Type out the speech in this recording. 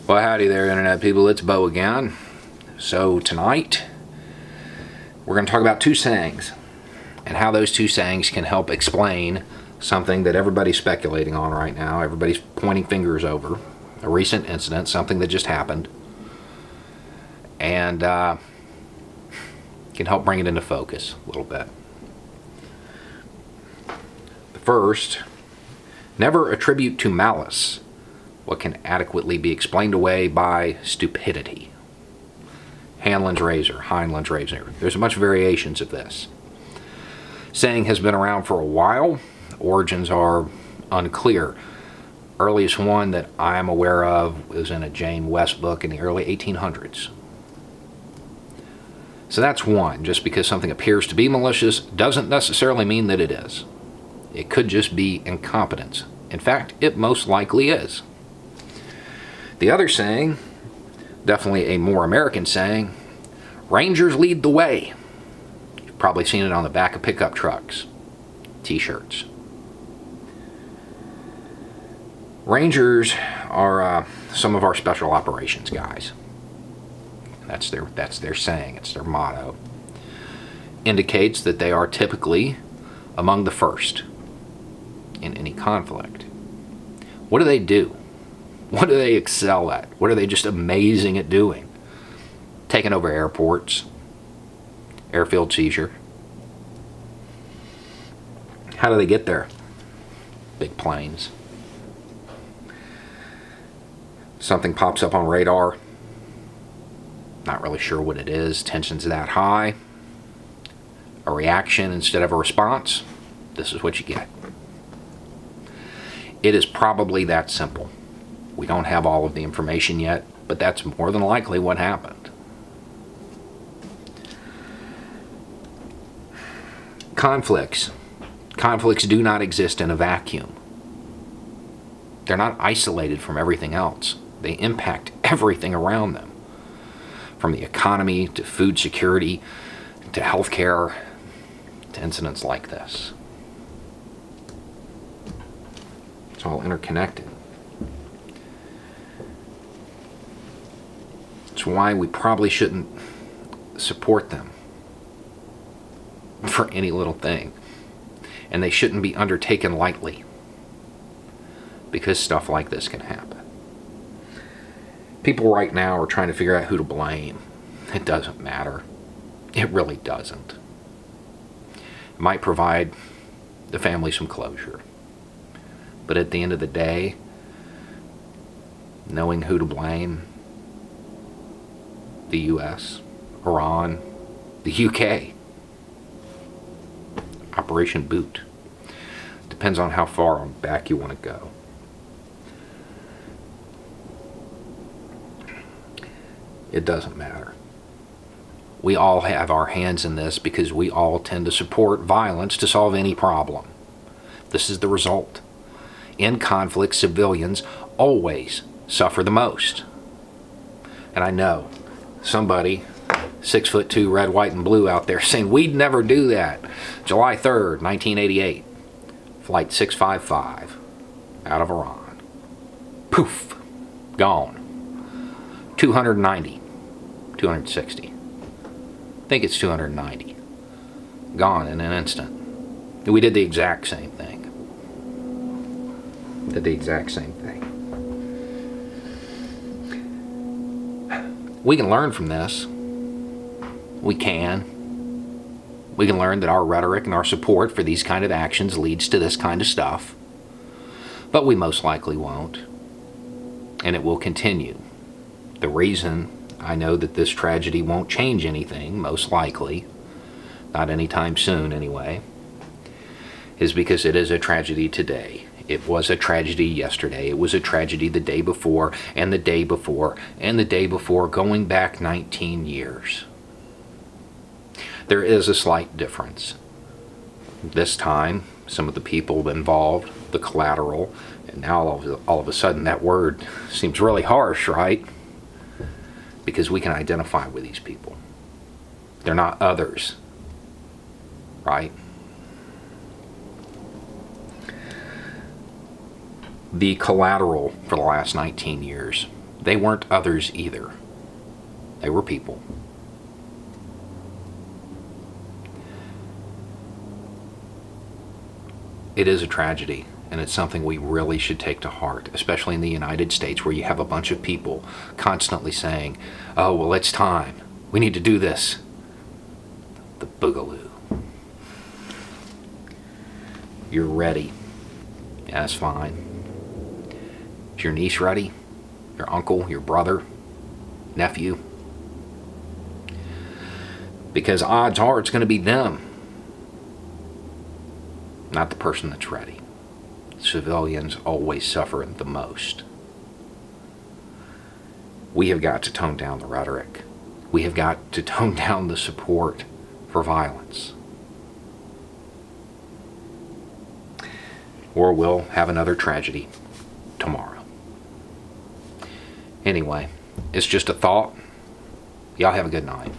Well, howdy there, Internet people. It's Bo again. So tonight, we're going to talk about two sayings and how those two sayings can help explain something that everybody's speculating on right now. Everybody's pointing fingers over a recent incident, something that just happened, and can help bring it into focus a little bit. The first, never attribute to malice what can adequately be explained away by stupidity. Hanlon's razor, Hanlon's razor. There's much variations of this. Saying has been around for a while. Origins are unclear. Earliest one that I'm aware of was in a Jane West book in the early 1800s. So that's one. Just because something appears to be malicious doesn't necessarily mean that it is. It could just be incompetence. In fact, it most likely is. The other saying, definitely a more American saying, Rangers lead the way. You've probably seen it on the back of pickup trucks, t-shirts. Rangers are some of our special operations guys. That's their saying, it's their motto. Indicates that they are typically among the first in any conflict. What do they do? What do they excel at? What are they just amazing at doing? Taking over airports, airfield seizure. How do they get there? Big planes. Something pops up on radar. Not really sure what it is. Tension's that high. A reaction instead of a response. This is what you get. It is probably that simple. We don't have all of the information yet, but that's more than likely what happened. Conflicts. Conflicts do not exist in a vacuum. They're not isolated from everything else. They impact everything around them. From the economy, to food security, to healthcare, to incidents like this. It's all interconnected. It's why we probably shouldn't support them for any little thing. And they shouldn't be undertaken lightly, because stuff like this can happen. People right now are trying to figure out who to blame. It doesn't matter. It really doesn't. It might provide the family some closure. But at the end of the day, knowing who to blame, the US, Iran, the UK, Operation Boot. Depends on how far back you want to go. It doesn't matter. We all have our hands in this because we all tend to support violence to solve any problem. This is the result. In conflict, civilians always suffer the most. And I know somebody 6'2", red, white, and blue out there saying we'd never do that. July 3rd, 1988, flight 655 out of Iran. Poof, gone. 290, 260. I think it's 290. Gone in an instant. We did the exact same thing. Did the exact same thing. We can learn from this. We can. We can learn that our rhetoric and our support for these kind of actions leads to this kind of stuff. But we most likely won't. And it will continue. The reason I know that this tragedy won't change anything, most likely, not anytime soon anyway, is because it is a tragedy today. It was a tragedy yesterday. It was a tragedy the day before, and the day before, and the day before, going back 19 years. There is a slight difference. This time, some of the people involved, the collateral, and now all of a sudden that word seems really harsh, right? Because we can identify with these people. They're not others, right? The collateral for the last 19 years They weren't others either. They were people. It is a tragedy, and it's something we really should take to heart, especially in the United States, where you have a bunch of people constantly saying, oh, well, it's time. We need to do this. The boogaloo. You're ready. Yeah, that's fine. Is your niece ready? Your uncle, your brother, nephew? Because odds are it's going to be them, not the person that's ready. Civilians always suffer the most. We have got to tone down the rhetoric. We have got to tone down the support for violence. Or we'll have another tragedy tomorrow. Anyway, it's just a thought. Y'all have a good night.